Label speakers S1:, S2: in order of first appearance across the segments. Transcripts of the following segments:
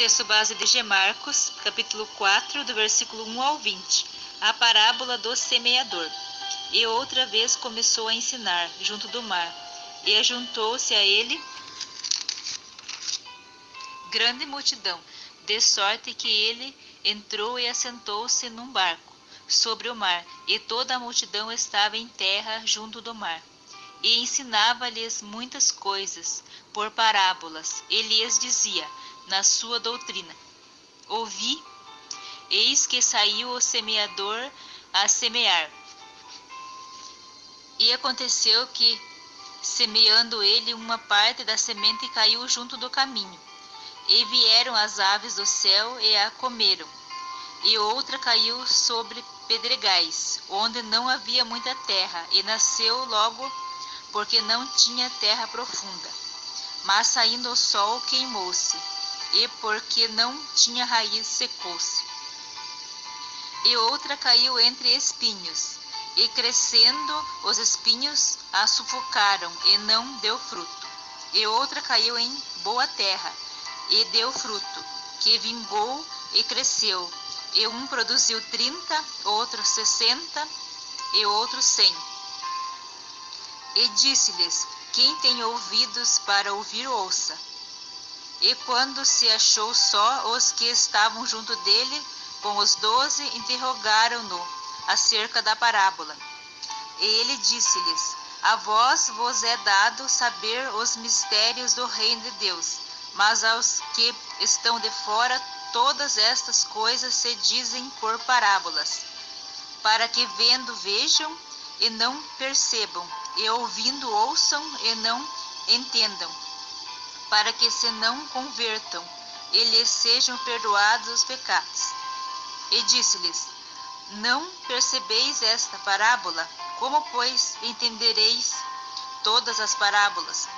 S1: texto base de G. Marcos, capítulo 4, do versículo 1 ao 20, a parábola do semeador. E outra vez começou a ensinar, junto do mar, e ajuntou-se a ele grande multidão, de sorte que ele entrou e assentou-se num barco, sobre o mar, e toda a multidão estava em terra junto do mar. E ensinava-lhes muitas coisas, por parábolas, e lhes dizia, na sua doutrina: Ouvi, eis que saiu o semeador a semear. E aconteceu que, semeando ele, uma parte da semente caiu junto do caminho, e vieram as aves do céu e a comeram. E outra caiu sobre pedregais, onde não havia muita terra, e nasceu logo, porque não tinha terra profunda. Mas saindo o sol queimou-se, e porque não tinha raiz secou-se. E outra caiu entre espinhos, e crescendo os espinhos a sufocaram, e não deu fruto. E outra caiu em boa terra, e deu fruto, que vingou e cresceu. E um produziu 30, outro 60, e outro 100. E disse-lhes: Quem tem ouvidos para ouvir, ouça. E quando se achou só, os que estavam junto dele, com os 12, interrogaram-no acerca da parábola. E ele disse-lhes: A vós vos é dado saber os mistérios do reino de Deus, mas aos que estão de fora, todas estas coisas se dizem por parábolas, para que vendo vejam e não percebam, e ouvindo ouçam e não entendam, para que se não convertam e lhes sejam perdoados os pecados. E disse-lhes: Não percebeis esta parábola? Como, pois, entendereis todas as parábolas?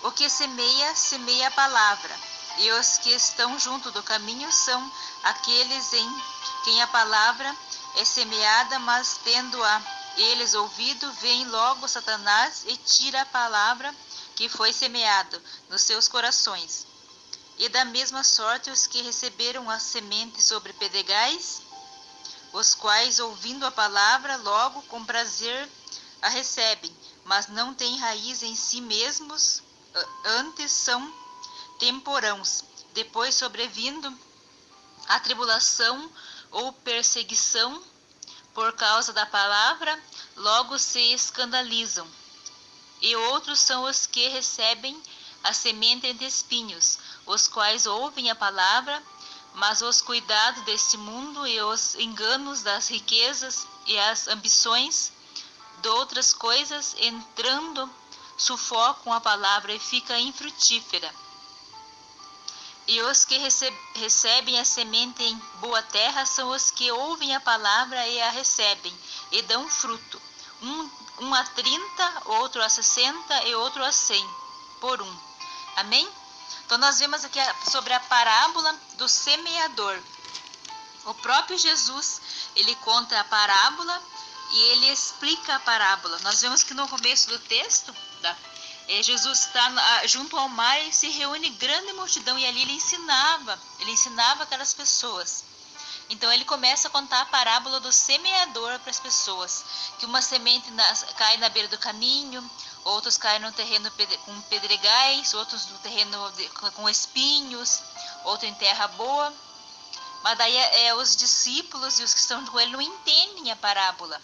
S1: O que semeia, semeia a palavra, e os que estão junto do caminho são aqueles em quem a palavra é semeada, mas tendo-a eles ouvido, vem logo Satanás e tira a palavra que foi semeada nos seus corações. E da mesma sorte os que receberam a semente sobre pedregais, os quais, ouvindo a palavra, logo com prazer a recebem, mas não têm raiz em si mesmos, antes são temporãos. Depois, sobrevindo a tribulação ou perseguição por causa da palavra, logo se escandalizam. E outros são os que recebem a semente entre espinhos, os quais ouvem a palavra, mas os cuidados deste mundo e os enganos das riquezas e as ambições de outras coisas, entrando, sufocam a palavra e fica infrutífera. E os que recebem a semente em boa terra são os que ouvem a palavra e a recebem, e dão fruto, um a 30, outro a 60 e outro a 100, por um. Amém? Então nós vemos aqui sobre a parábola do semeador. O próprio Jesus, ele conta a parábola e ele explica a parábola. Nós vemos que no começo do texto, Jesus está junto ao mar e se reúne grande multidão, e ali ele ensinava aquelas pessoas. Então ele começa a contar a parábola do semeador para as pessoas, que uma semente cai na beira do caminho, outros caem no terreno com pedregais, outros no terreno com espinhos, outro em terra boa. Mas daí os discípulos e os que estão com ele não entendem a parábola.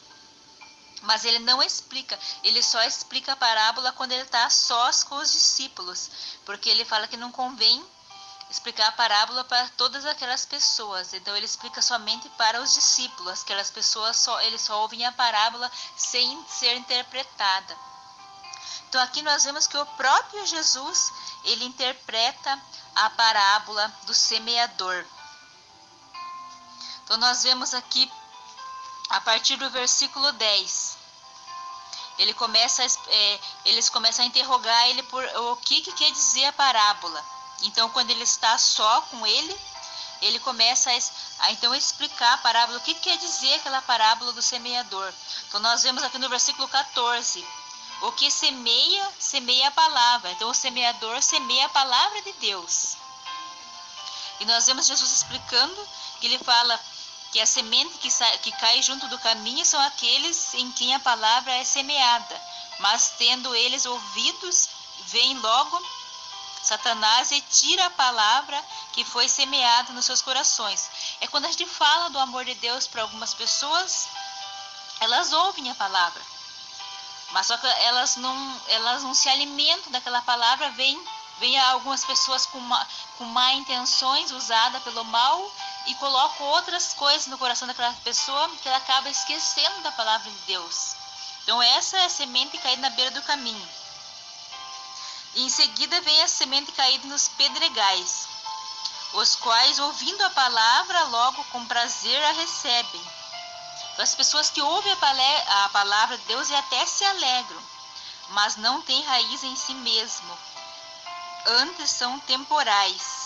S1: Mas ele não explica, ele só explica a parábola quando ele está a sós com os discípulos, porque ele fala que não convém explicar a parábola para todas aquelas pessoas. Então ele explica somente para os discípulos, aquelas pessoas eles só ouvem a parábola sem ser interpretada. Então aqui nós vemos que o próprio Jesus, ele interpreta a parábola do semeador. Então nós vemos aqui a partir do versículo 10. Eles começam a interrogar ele por o que quer dizer a parábola. Então, quando ele está só com ele começa a então explicar a parábola, o que quer dizer aquela parábola do semeador. Então, nós vemos aqui no versículo 14, o que semeia, semeia a palavra. Então, o semeador semeia a palavra de Deus. E nós vemos Jesus explicando que ele fala que a semente que cai junto do caminho são aqueles em quem a palavra é semeada, mas tendo eles ouvidos, vem logo Satanás e tira a palavra que foi semeada nos seus corações. É quando a gente fala do amor de Deus para algumas pessoas, elas ouvem a palavra, mas só que elas não se alimentam daquela palavra. Vem algumas pessoas com má intenções, usada pelo mal, e colocam outras coisas no coração daquela pessoa, que ela acaba esquecendo da palavra de Deus. Então essa é a semente caída na beira do caminho. E em seguida vem a semente caída nos pedregais, os quais, ouvindo a palavra, logo com prazer a recebem. Então, as pessoas que ouvem a palavra de Deus e até se alegram, mas não têm raiz em si mesmo. Antes são temporãos.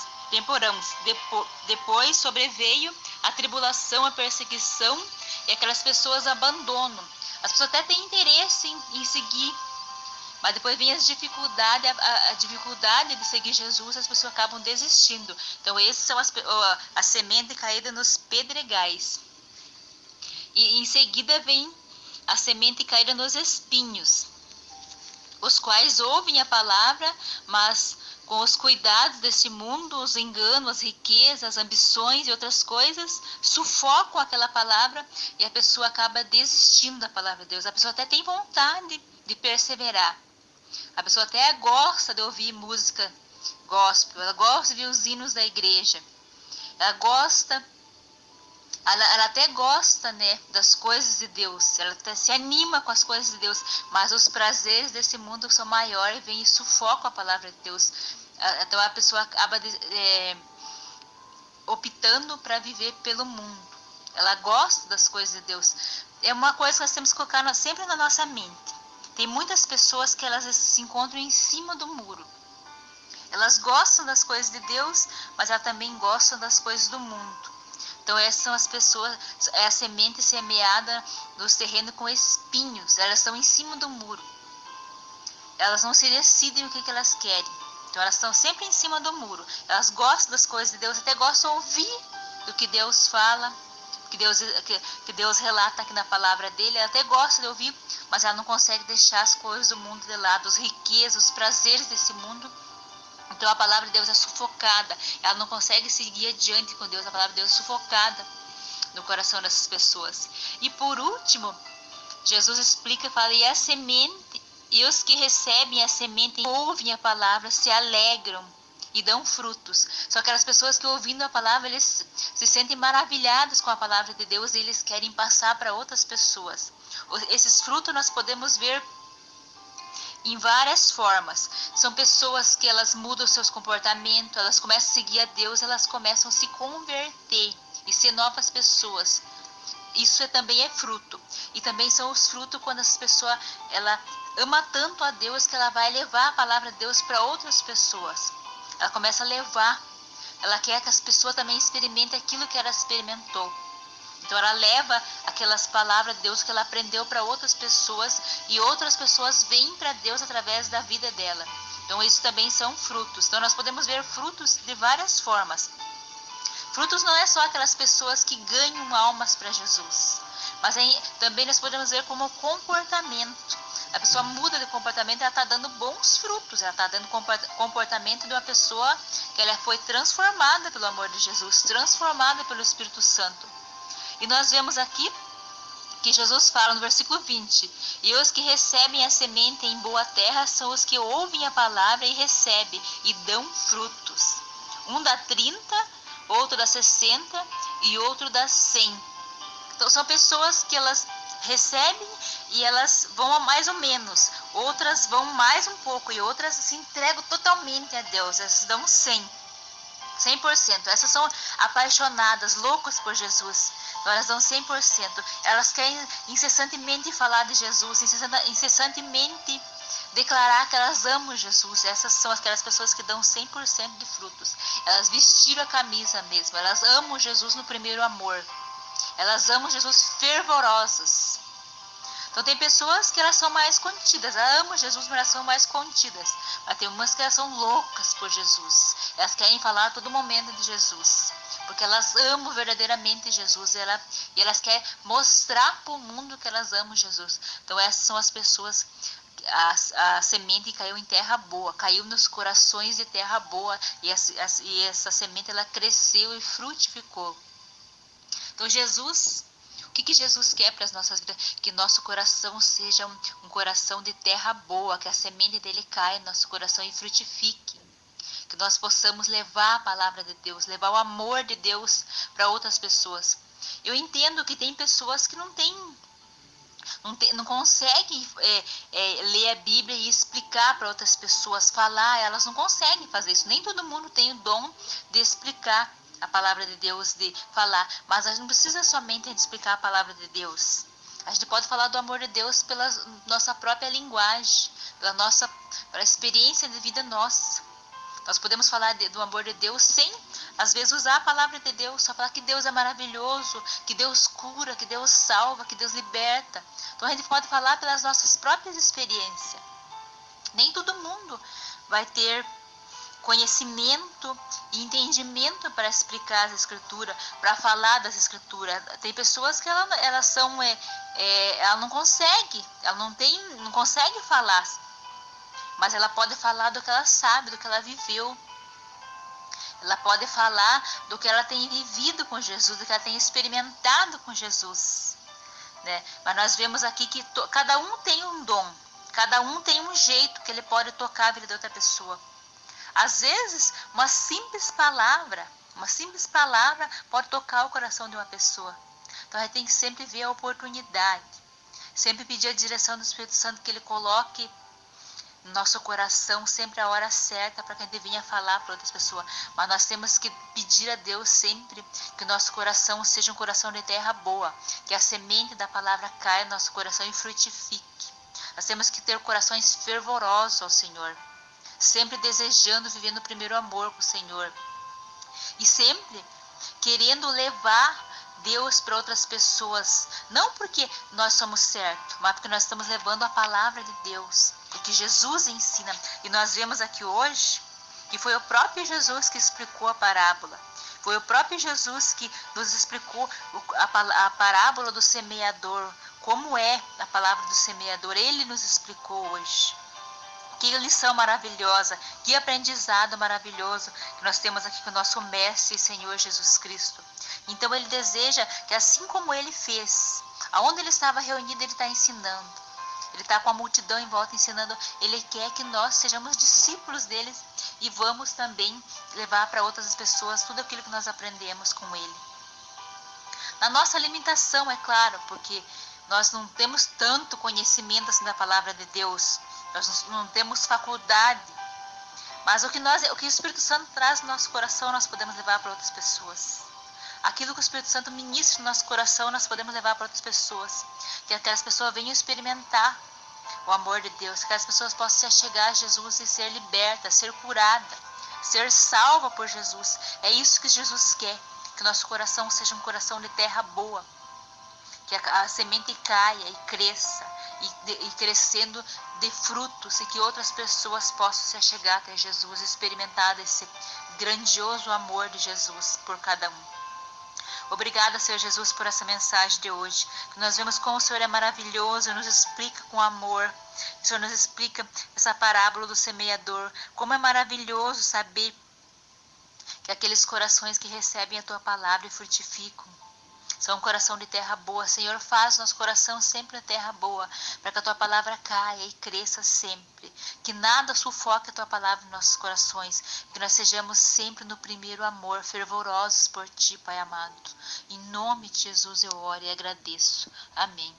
S1: Depois sobreveio a tribulação, a perseguição, e aquelas pessoas abandonam. As pessoas até têm interesse em seguir, mas depois vem as dificuldades, a dificuldade de seguir Jesus, as pessoas acabam desistindo. Então, esses são a semente caída nos pedregais. E em seguida vem a semente caída nos espinhos, os quais ouvem a palavra, mas com os cuidados desse mundo, os enganos, as riquezas, as ambições e outras coisas, sufocam aquela palavra e a pessoa acaba desistindo da palavra de Deus. A pessoa até tem vontade de perseverar. A pessoa até gosta de ouvir música gospel, ela gosta de ouvir os hinos da igreja. Ela até gosta, né, das coisas de Deus, ela até se anima com as coisas de Deus, mas os prazeres desse mundo são maiores e vem e sufocam a palavra de Deus. Então a pessoa acaba optando para viver pelo mundo. Ela gosta das coisas de Deus. É uma coisa que nós temos que colocar sempre na nossa mente. Tem muitas pessoas que elas se encontram em cima do muro. Elas gostam das coisas de Deus, mas elas também gostam das coisas do mundo. Então essas são as pessoas, é a semente semeada nos terrenos com espinhos. Elas estão em cima do muro. Elas não se decidem o que elas querem. Então elas estão sempre em cima do muro. Elas gostam das coisas de Deus, até gostam de ouvir do que Deus fala, que Deus relata aqui na palavra dele. Ela até gosta de ouvir, mas ela não consegue deixar as coisas do mundo de lado, as riquezas, os prazeres desse mundo. Então a palavra de Deus é sufocada, ela não consegue seguir adiante com Deus. A palavra de Deus é sufocada no coração dessas pessoas. E por último, Jesus explica e fala: e a semente, e os que recebem a semente e ouvem a palavra se alegram e dão frutos. São aquelas pessoas que, ouvindo a palavra, eles se sentem maravilhados com a palavra de Deus e eles querem passar para outras pessoas. Esses frutos nós podemos ver em várias formas. São pessoas que elas mudam seus comportamentos, elas começam a seguir a Deus, elas começam a se converter e ser novas pessoas. Isso também é fruto. E também são os frutos quando essa pessoa ela ama tanto a Deus que ela vai levar a palavra de Deus para outras pessoas. Ela começa a levar. Ela quer que as pessoas também experimentem aquilo que ela experimentou. Então ela leva aquelas palavras de Deus que ela aprendeu para outras pessoas, e outras pessoas vêm para Deus através da vida dela. Então isso também são frutos. Então nós podemos ver frutos de várias formas. Frutos não é só aquelas pessoas que ganham almas para Jesus, mas também nós podemos ver como comportamento. A pessoa muda de comportamento, ela está dando bons frutos, ela está dando comportamento de uma pessoa que ela foi transformada pelo amor de Jesus, transformada pelo Espírito Santo. E nós vemos aqui que Jesus fala no versículo 20: e os que recebem a semente em boa terra são os que ouvem a palavra e recebem e dão frutos. Um dá 30, outro dá 60 e outro dá 100. Então são pessoas que elas recebem e elas vão a mais ou menos, outras vão mais um pouco e outras se entregam totalmente a Deus. Essas dão 100%. Essas são apaixonadas, loucas por Jesus. Elas dão 100%. Elas querem incessantemente falar de Jesus, incessantemente declarar que elas amam Jesus. Essas são aquelas pessoas que dão 100% de frutos. Elas vestiram a camisa mesmo. Elas amam Jesus no primeiro amor. Elas amam Jesus fervorosas. Então tem pessoas que elas são mais contidas, elas amam Jesus, mas elas são mais contidas. Mas tem umas que elas são loucas por Jesus. Elas querem falar a todo momento de Jesus. Porque elas amam verdadeiramente Jesus. E elas querem mostrar para o mundo que elas amam Jesus. Então essas são as pessoas. A semente caiu em terra boa, caiu nos corações de terra boa. E essa semente ela cresceu e frutificou. Então Jesus... O que Jesus quer para as nossas vidas? Que nosso coração seja um coração de terra boa, que a semente dele caia no nosso coração e frutifique. Que nós possamos levar a palavra de Deus, levar o amor de Deus para outras pessoas. Eu entendo que tem pessoas que não conseguem ler a Bíblia e explicar para outras pessoas, falar, elas não conseguem fazer isso. Nem todo mundo tem o dom de explicar a palavra de Deus, de falar, mas a gente não precisa somente de explicar a palavra de Deus. A gente pode falar do amor de Deus pela nossa própria linguagem, pela experiência de vida nossa. Nós podemos falar do amor de Deus sem, às vezes, usar a palavra de Deus, só falar que Deus é maravilhoso, que Deus cura, que Deus salva, que Deus liberta. Então a gente pode falar pelas nossas próprias experiências. Nem todo mundo vai ter conhecimento e entendimento para explicar as escrituras, para falar das escrituras. Tem pessoas que ela não consegue, não consegue falar, mas ela pode falar do que ela sabe, do que ela viveu. Ela pode falar do que ela tem vivido com Jesus, do que ela tem experimentado com Jesus, né? Mas nós vemos aqui que cada um tem um dom, cada um tem um jeito que ele pode tocar a vida de outra pessoa. Às vezes, uma simples palavra pode tocar o coração de uma pessoa. Então, a gente tem que sempre ver a oportunidade, sempre pedir a direção do Espírito Santo que ele coloque no nosso coração sempre a hora certa para que a gente venha falar para outras pessoas. Mas nós temos que pedir a Deus sempre que o nosso coração seja um coração de terra boa, que a semente da palavra caia no nosso coração e frutifique. Nós temos que ter corações fervorosos ao Senhor, sempre desejando viver no primeiro amor com o Senhor. E sempre querendo levar Deus para outras pessoas. Não porque nós somos certos, mas porque nós estamos levando a palavra de Deus. O que Jesus ensina. E nós vemos aqui hoje que foi o próprio Jesus que explicou a parábola. Foi o próprio Jesus que nos explicou a parábola do semeador. Como é a palavra do semeador. Ele nos explicou hoje. Que lição maravilhosa, que aprendizado maravilhoso que nós temos aqui com o nosso Mestre e Senhor Jesus Cristo. Então ele deseja que assim como ele fez, aonde ele estava reunido, ele está ensinando. Ele está com a multidão em volta ensinando. Ele quer que nós sejamos discípulos deles e vamos também levar para outras pessoas tudo aquilo que nós aprendemos com ele. Na nossa limitação, é claro, porque nós não temos tanto conhecimento assim da palavra de Deus. Nós não temos faculdade, mas o que o Espírito Santo traz no nosso coração, nós podemos levar para outras pessoas. Aquilo que o Espírito Santo ministra no nosso coração, nós podemos levar para outras pessoas. Que aquelas pessoas venham experimentar o amor de Deus, que aquelas pessoas possam se achegar a Jesus e ser libertas, ser curada, ser salva por Jesus. É isso que Jesus quer, que o nosso coração seja um coração de terra boa, que a semente caia e cresça, e crescendo de frutos, e que outras pessoas possam se achegar até Jesus e experimentar esse grandioso amor de Jesus por cada um. Obrigada, Senhor Jesus, por essa mensagem de hoje. Que nós vemos como o Senhor é maravilhoso, nos explica com amor. O Senhor nos explica essa parábola do semeador. Como é maravilhoso saber que aqueles corações que recebem a Tua palavra e frutificam são um coração de terra boa. Senhor, faz nosso coração sempre de terra boa, para que a Tua palavra caia e cresça sempre. Que nada sufoque a Tua palavra em nossos corações. Que nós sejamos sempre no primeiro amor, fervorosos por Ti, Pai amado. Em nome de Jesus eu oro e agradeço. Amém.